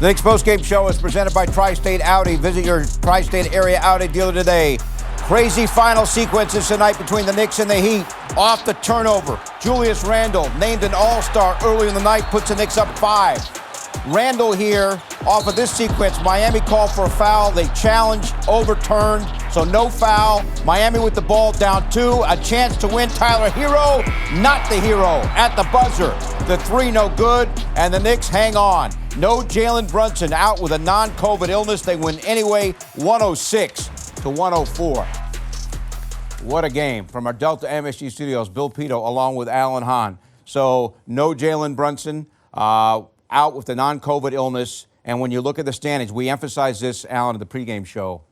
The Knicks postgame show is presented by Tri-State Audi. Visit your Tri-State area Audi dealer today. Crazy final sequences tonight between the Knicks and the Heat. Off the turnover, Julius Radle, named an all-star early in the night, puts the Knicks up 5. Randle here, off of this sequence, Miami called for a foul. They challenged, overturned, so no foul. Miami with the ball down 2, a chance to win. Tyler Hero, not the hero, at the buzzer. The 3 no good, and the Knicks hang on. No Jalen Brunson, out with a non-COVID illness. They win anyway, 106-104. What a game. From our Delta MSG studios, Bill Pito along with Alan Hahn. So no Jalen Brunson, out with the non-COVID illness. And when you look at the standings, we emphasize this, Alan, at the pregame show.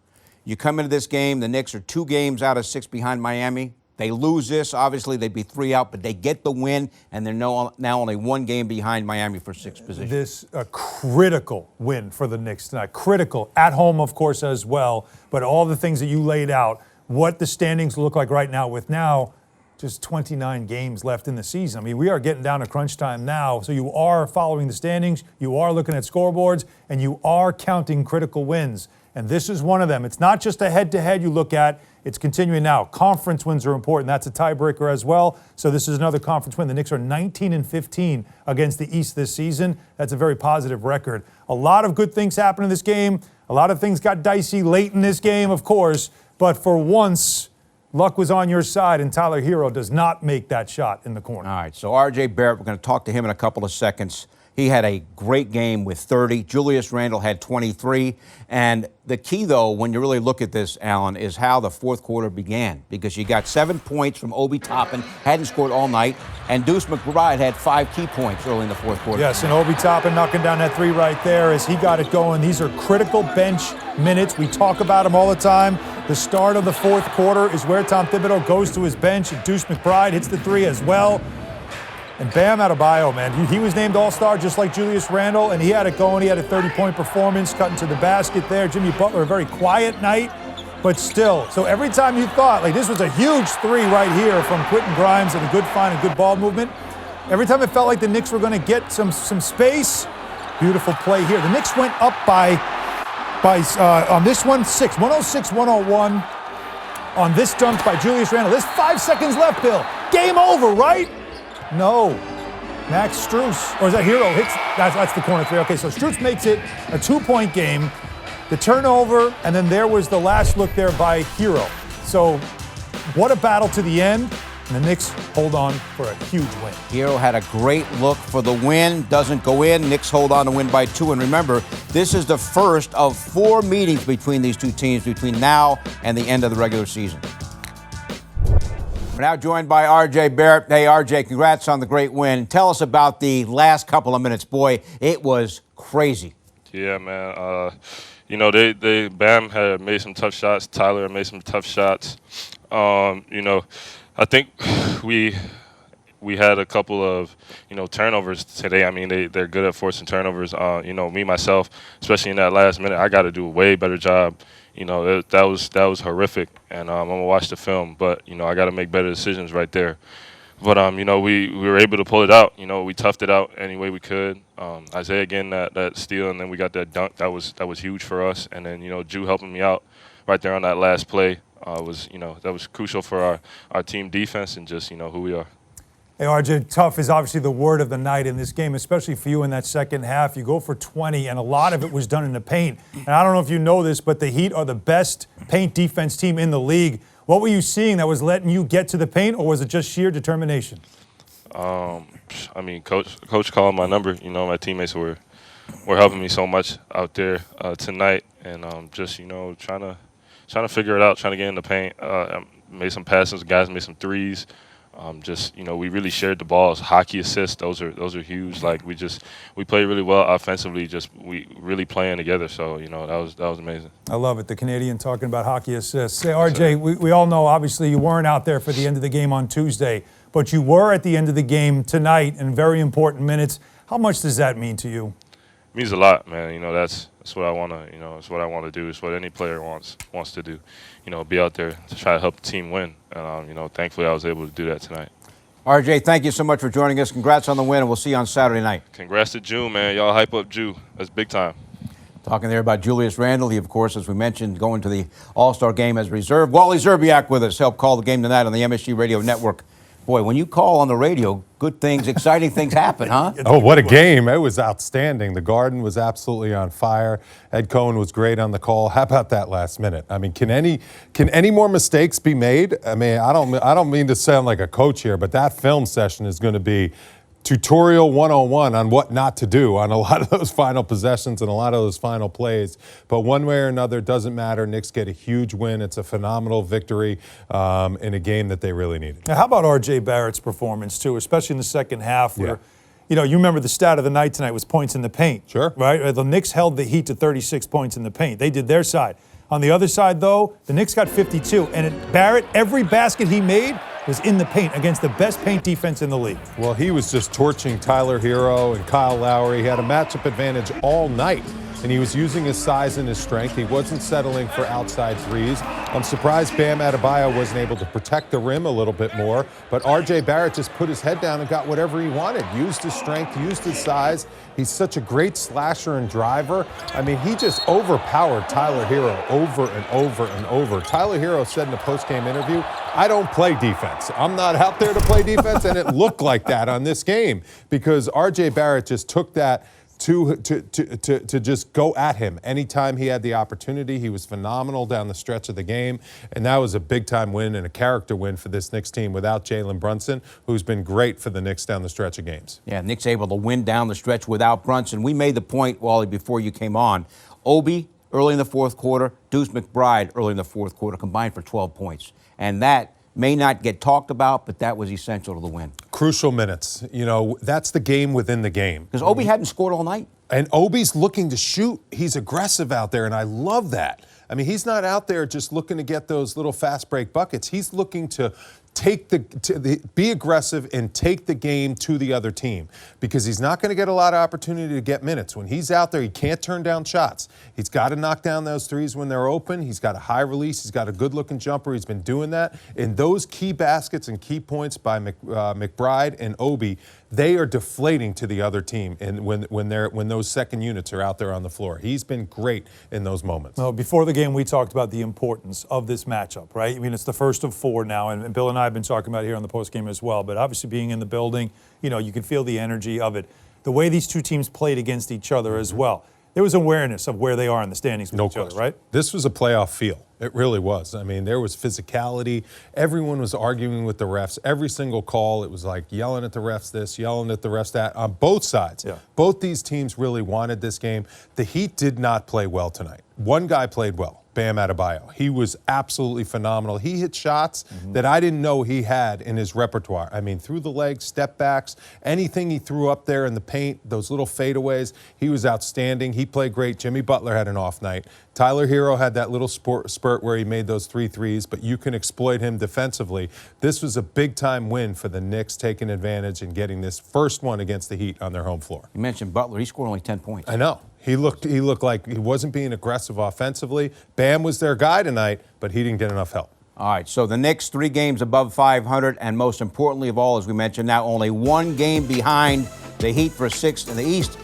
You come into this game, the Knicks are 2 games out of 6 behind Miami. They lose this, obviously they'd be 3 out, but they get the win, and they're now only 1 game behind Miami for 6th position. This a critical win for the Knicks tonight. Critical, at home, of course, as well. But all the things that you laid out, what the standings look like right now with now just 29 games left in the season. I mean, we are getting down to crunch time now, so you are following the standings, you are looking at scoreboards, and you are counting critical wins. And this is one of them. It's not just a head-to-head you look at. It's continuing now. Conference wins are important. That's a tiebreaker as well. So this is another conference win. The Knicks are 19-15 against the East this season. That's a very positive record. A lot of good things happened in this game. A lot of things got dicey late in this game, of course. But for once, luck was on your side, and Tyler Hero does not make that shot in the corner. All right, so R.J. Barrett, we're going to talk to him in a couple of seconds. He had a great game with 30. Julius Radle had 23. And the key, though, when you really look at this, Alan, is how the fourth quarter began. Because you got 7 points from Obi Toppin, hadn't scored all night. And Deuce McBride had 5 key points early in the fourth quarter. Yes, and Obi Toppin knocking down that 3 right there as he got it going. These are critical bench minutes. We talk about them all the time. The start of the fourth quarter is where Tom Thibodeau goes to his bench, and Deuce McBride hits the 3 as well. And Bam Adebayo, man, he was named All-Star just like Julius Radle, and he had it going. He had a 30-point performance, cutting to the basket there. Jimmy Butler, a very quiet night, but still. So every time you thought, like, this was a huge 3 right here from Quentin Grimes and a good find and good ball movement, every time it felt like the Knicks were going to get some space, beautiful play here. The Knicks went up by on this one, 106-101 on this dunk by Julius Radle. There's 5 seconds left, Bill. Game over, right? No. Max Strus, or is that Hero hits? That's the corner 3. Okay, so Strus makes it a 2-point game. The turnover, and then there was the last look there by Hero. So what a battle to the end. And the Knicks hold on for a huge win. Hero had a great look for the win. Doesn't go in. Knicks hold on to win by 2. And remember, this is the first of 4 meetings between these 2 teams between now and the end of the regular season. We're now joined by R.J. Barrett. Hey, R.J., congrats on the great win. Tell us about the last couple of minutes. Boy, it was crazy. Yeah, man. You know, Bam had made some tough shots. Tyler had made some tough shots. You know, I think we had a couple of, you know, turnovers today. I mean, they're good at forcing turnovers. You know, me, myself, especially in that last minute, I got to do a way better job. You know, that was horrific, and I'm going to watch the film. But, you know, I got to make better decisions right there. But, you know, we were able to pull it out. You know, we toughed it out any way we could. Isaiah getting that steal, and then we got that dunk. That was huge for us. And then, you know, Ju helping me out right there on that last play was, you know, that was crucial for our team defense and just, you know, who we are. Hey, RJ, tough is obviously the word of the night in this game, especially for you in that second half. You go for 20, and a lot of it was done in the paint. And I don't know if you know this, but the Heat are the best paint defense team in the league. What were you seeing that was letting you get to the paint, or was it just sheer determination? I mean, Coach called my number. You know, my teammates were helping me so much out there tonight, and just, you know, trying to figure it out, trying to get in the paint. Made some passes, guys made some threes. Just, you know, we really shared the balls. Hockey assists, those are huge. Like, we play really well offensively. Just we really playing together. So, you know, that was amazing. I love it. The Canadian talking about hockey assists. Hey, RJ, we all know obviously you weren't out there for the end of the game on Tuesday, but you were at the end of the game tonight in very important minutes. How much does that mean to you? It means a lot, man. You know, that's what I want to. You know, it's what I want to do. It's what any player wants to do. You know, be out there to try to help the team win. And you know, thankfully I was able to do that tonight. RJ, thank you so much for joining us. Congrats on the win, and we'll see you on Saturday night. Congrats to June, man. Y'all hype up Jew. That's big time. Talking there about Julius Radle. He, of course, as we mentioned, going to the All-Star game as reserve. Wally Zerbiak with us, helped call the game tonight on the MSG Radio Network. Boy, when you call on the radio, good things, exciting things happen, huh? Oh, what a game. It was outstanding. The Garden was absolutely on fire. Ed Cohen was great on the call. How about that last minute? I mean, can any more mistakes be made? I mean, I don't mean to sound like a coach here, but that film session is going to be tutorial 101 on what not to do on a lot of those final possessions and a lot of those final plays. But one way or another, it doesn't matter. Knicks get a huge win. It's a phenomenal victory in a game that they really needed. Now, how about R.J. Barrett's performance, too, especially in the second half where, you know, you remember the stat of the night tonight was points in the paint. Sure. Right? The Knicks held the Heat to 36 points in the paint. They did their side. On the other side, though, the Knicks got 52. And Barrett, every basket he made was in the paint against the best paint defense in the league. Well, he was just torching Tyler Hero and Kyle Lowry. He had a matchup advantage all night, and he was using his size and his strength. He wasn't settling for outside threes. I'm surprised Bam Adebayo wasn't able to protect the rim a little bit more, but R.J. Barrett just put his head down and got whatever he wanted, used his strength, used his size. He's such a great slasher and driver. I mean, he just overpowered Tyler Hero over and over and over. Tyler Hero said in a post-game interview, I don't play defense. I'm not out there to play defense, and it looked like that on this game because R.J. Barrett just took that to just go at him anytime he had the opportunity. He was phenomenal down the stretch of the game, and that was a big-time win and a character win for this Knicks team without Jalen Brunson, who's been great for the Knicks down the stretch of games. Yeah, Knicks able to win down the stretch without Brunson. We made the point, Wally, before you came on. Obi early in the fourth quarter, Deuce McBride early in the fourth quarter combined for 12 points. And that may not get talked about, but that was essential to the win. Crucial minutes. You know, that's the game within the game. Because Obi hadn't scored all night. And Obi's looking to shoot. He's aggressive out there, and I love that. I mean, he's not out there just looking to get those little fast break buckets. He's looking to be aggressive and take the game to the other team because he's not going to get a lot of opportunity to get minutes. When he's out there, he can't turn down shots. He's got to knock down those threes when they're open. He's got a high release. He's got a good-looking jumper. He's been doing that. And those key baskets and key points by McBride and Obi, they are deflating to the other team and when those second units are out there on the floor. He's been great in those moments. Well, before the game, we talked about the importance of this matchup, right? I mean, it's the first of four now, and Bill and I have been talking about it here on the postgame as well. But obviously being in the building, you know, you can feel the energy of it. The way these two teams played against each other as well. There was awareness of where they are in the standings with each other, right? This was a playoff feel. It really was. I mean, there was physicality. Everyone was arguing with the refs. Every single call, it was like yelling at the refs this, yelling at the refs that on both sides. Yeah. Both these teams really wanted this game. The Heat did not play well tonight. One guy played well. Bam Adebayo. He was absolutely phenomenal. He hit shots that I didn't know he had in his repertoire. I mean, through the legs, step backs, anything he threw up there in the paint, those little fadeaways, he was outstanding. He played great. Jimmy Butler had an off night. Tyler Hero had that little spurt where he made those 3 threes, but you can exploit him defensively. This was a big-time win for the Knicks, taking advantage and getting this first one against the Heat on their home floor. You mentioned Butler. He scored only 10 points. I know. He looked like he wasn't being aggressive offensively. Bam was their guy tonight, but he didn't get enough help. All right, so the Knicks 3 games above 500, and most importantly of all, as we mentioned, now only 1 game behind the Heat for 6th in the East.